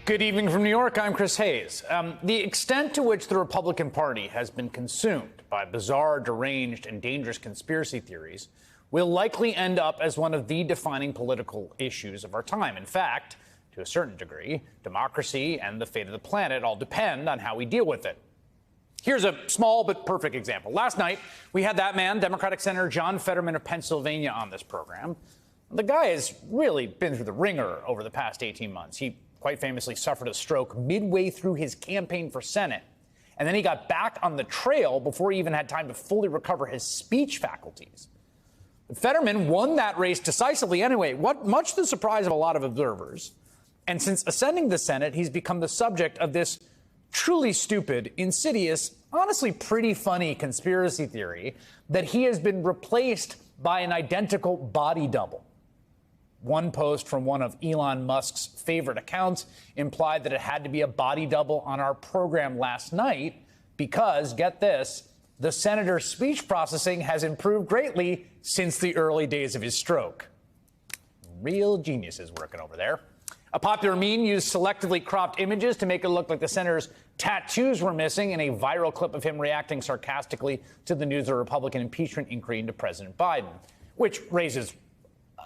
Good evening from New York. I'm Chris Hayes. The extent to which the Republican Party has been consumed by bizarre, deranged, and dangerous conspiracy theories will likely end up as one of the defining political issues of our time. In fact, to a certain degree, democracy and the fate of the planet all depend on how we deal with it. Here's a small but perfect example. Last night, we had that man, Democratic Senator John Fetterman of Pennsylvania, on this program. The guy has really been through the ringer over the past 18 months. He quite famously suffered a stroke midway through his campaign for Senate. And then he got back on the trail before he even had time to fully recover his speech faculties. Fetterman won that race decisively anyway, much to the surprise of a lot of observers. And since ascending the Senate, he's become the subject of this truly stupid, insidious, honestly pretty funny conspiracy theory that he has been replaced by an identical body double. One post from one of Elon Musk's favorite accounts implied that it had to be a body double on our program last night because, get this, the senator's speech processing has improved greatly since the early days of his stroke. Real geniuses working over there. A popular meme used selectively cropped images to make it look like the senator's tattoos were missing in a viral clip of him reacting sarcastically to the news of a Republican impeachment inquiry into President Biden, which raises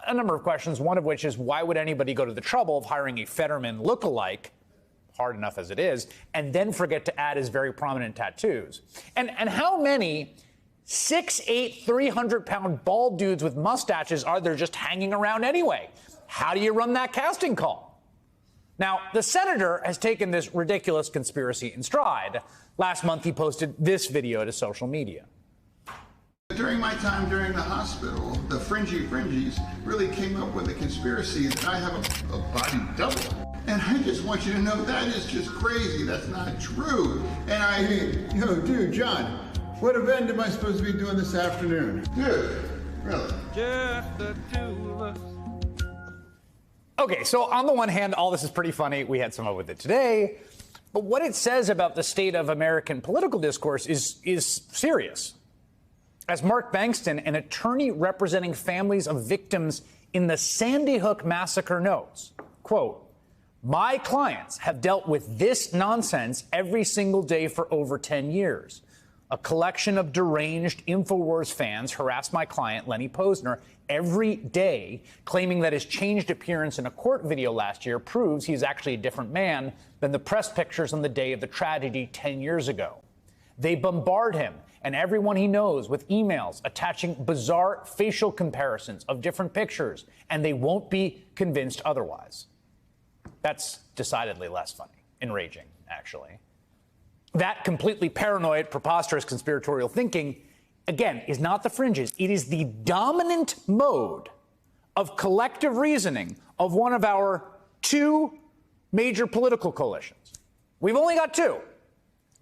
a number of questions, one of which is why would anybody go to the trouble of hiring a Fetterman lookalike, hard enough as it is, and then forget to add his very prominent tattoos? And how many 6'8", 300-pound bald dudes with mustaches are there just hanging around anyway? How do you run that casting call? Now, the senator has taken this ridiculous conspiracy in stride. Last month, he posted this video to social media. During my time during the hospital, the fringies really came up with a conspiracy that I have a body double. And I just want you to know that is just crazy. That's not true. And dude, John, what event am I supposed to be doing this afternoon? Dude, really? Just the two of us. Okay, so on the one hand, all this is pretty funny. We had some fun with it today. But what it says about the state of American political discourse is serious. As Mark Bankston, an attorney representing families of victims in the Sandy Hook massacre, notes, quote, "My clients have dealt with this nonsense every single day for over 10 years. A collection of deranged InfoWars fans harass my client, Lenny Posner, every day, claiming that his changed appearance in a court video last year proves he's actually a different man than the press pictures on the day of the tragedy 10 years ago. They bombard him and everyone he knows with emails attaching bizarre facial comparisons of different pictures, and they won't be convinced otherwise." That's decidedly less funny. Enraging, actually. That completely paranoid, preposterous conspiratorial thinking, again, is not the fringes. It is the dominant mode of collective reasoning of one of our two major political coalitions. We've only got two.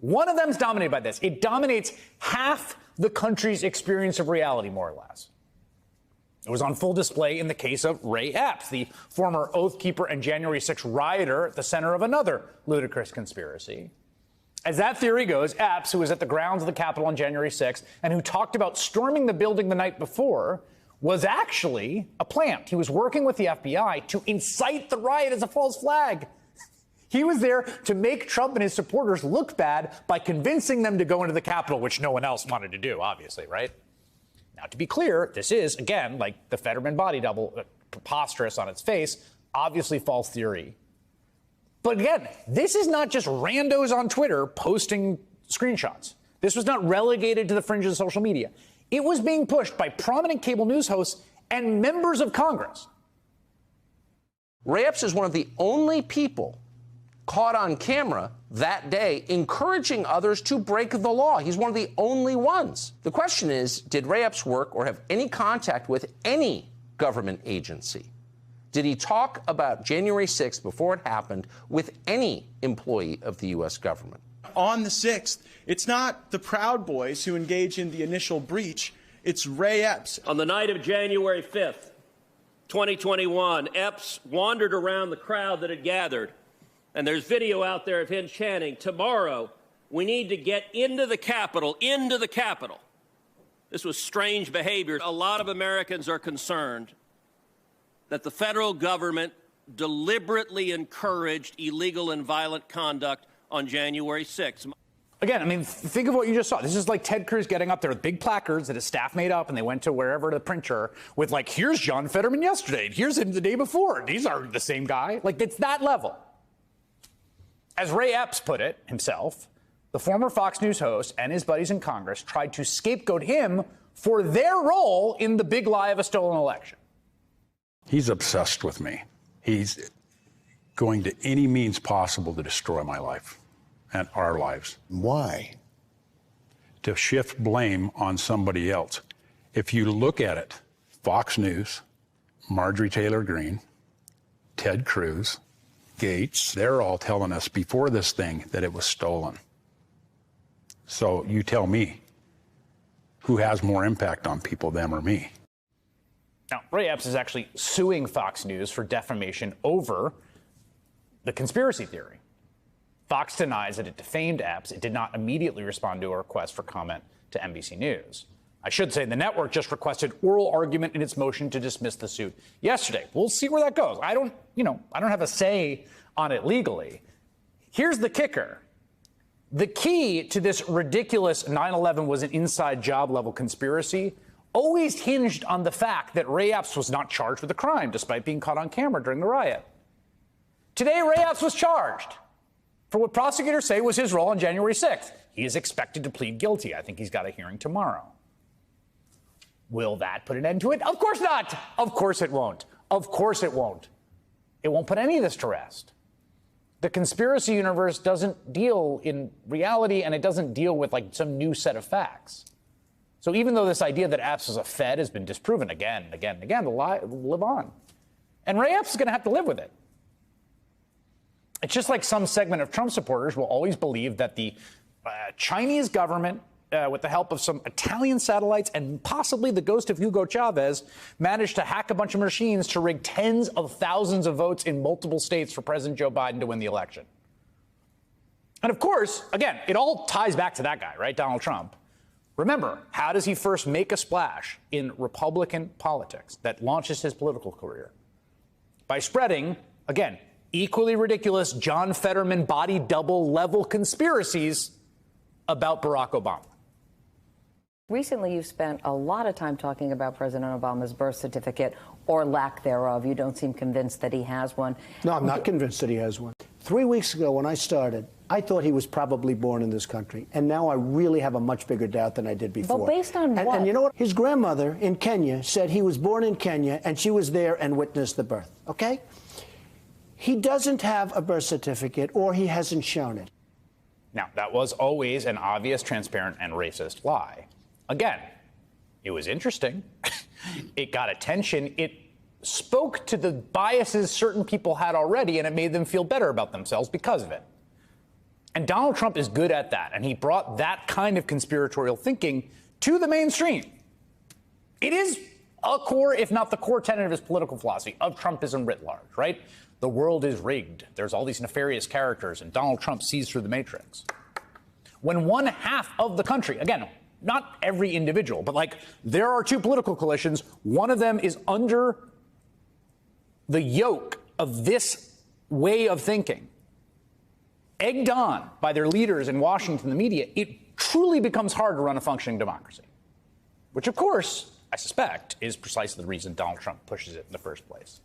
One of them is dominated by this. It dominates half the country's experience of reality, more or less. It was on full display in the case of Ray Epps, the former Oath Keeper and January 6th rioter at the center of another ludicrous conspiracy. As that theory goes, Epps, who was at the grounds of the Capitol on January 6th and who talked about storming the building the night before, was actually a plant. He was working with the FBI to incite the riot as a false flag. He was there to make Trump and his supporters look bad by convincing them to go into the Capitol, which no one else wanted to do, obviously, right? Now, to be clear, this is, again, like the Fetterman body double, preposterous on its face, obviously false theory. But again, this is not just randos on Twitter posting screenshots. This was not relegated to the fringes of social media. It was being pushed by prominent cable news hosts and members of Congress. Ray Epps is one of the only people caught on camera that day encouraging others to break the law. He's one of the only ones. The question is, did Ray Epps work or have any contact with any government agency? Did he talk about January 6th before it happened with any employee of the U.S. government? On the 6th, it's not the Proud Boys who engage in the initial breach. It's Ray Epps. On the night of January 5th, 2021, Epps wandered around the crowd that had gathered. And there's video out there of him chanting, "Tomorrow, we need to get into the Capitol, into the Capitol." This was strange behavior. A lot of Americans are concerned that the federal government deliberately encouraged illegal and violent conduct on January 6th. Again, I mean, think of what you just saw. This is like Ted Cruz getting up there with big placards that his staff made up, and they went to wherever the printer with, like, here's John Fetterman yesterday, and here's him the day before. These are the same guy. Like, it's that level. As Ray Epps put it himself, the former Fox News host and his buddies in Congress tried to scapegoat him for their role in the big lie of a stolen election. He's obsessed with me. He's going to any means possible to destroy my life and our lives. Why? To shift blame on somebody else. If you look at it, Fox News, Marjorie Taylor Greene, Ted Cruz, Gates, they're all telling us before this thing that it was stolen. So you tell me, who has more impact on people, them or me? Now, Ray Epps is actually suing Fox News for defamation over the conspiracy theory. Fox denies that it defamed Epps. It did not immediately respond to a request for comment to NBC News. I should say the network just requested oral argument in its motion to dismiss the suit yesterday. We'll see where that goes. I don't have a say on it legally. Here's the kicker. The key to this ridiculous 9/11 was an inside job level conspiracy always hinged on the fact that Ray Epps was not charged with a crime despite being caught on camera during the riot. Today, Ray Epps was charged for what prosecutors say was his role on January 6th. He is expected to plead guilty. I think he's got a hearing tomorrow. Will that put an end to it? Of course not. Of course it won't. Of course it won't. It won't put any of this to rest. The conspiracy universe doesn't deal in reality, and it doesn't deal with like some new set of facts. So even though this idea that Epps is a Fed has been disproven again and again and again, the lie will live on. And Ray Epps is going to have to live with it. It's just like some segment of Trump supporters will always believe that the Chinese government, with the help of some Italian satellites and possibly the ghost of Hugo Chavez, managed to hack a bunch of machines to rig tens of thousands of votes in multiple states for President Joe Biden to win the election. And of course, again, it all ties back to that guy, right? Donald Trump. Remember, how does he first make a splash in Republican politics that launches his political career? By spreading, again, equally ridiculous John Fetterman body double level conspiracies about Barack Obama. Recently, you've spent a lot of time talking about President Obama's birth certificate or lack thereof. You don't seem convinced that he has one. No, I'm not convinced that he has one. 3 weeks ago when I started, I thought he was probably born in this country. And now I really have a much bigger doubt than I did before. But based on what? And you know what? His grandmother in Kenya said he was born in Kenya and she was there and witnessed the birth. Okay? He doesn't have a birth certificate or he hasn't shown it. Now, that was always an obvious, transparent, and racist lie. Again, it was interesting. It got attention. It spoke to the biases certain people had already, and it made them feel better about themselves because of it. And Donald Trump is good at that, and he brought that kind of conspiratorial thinking to the mainstream. It is a core, if not the core tenet of his political philosophy, of Trumpism writ large, right? The world is rigged. There's all these nefarious characters, and Donald Trump sees through the matrix. When one half of the country, again, not every individual, but like there are two political coalitions, one of them is under the yoke of this way of thinking, egged on by their leaders in Washington, the media, it truly becomes hard to run a functioning democracy, which, of course, I suspect is precisely the reason Donald Trump pushes it in the first place.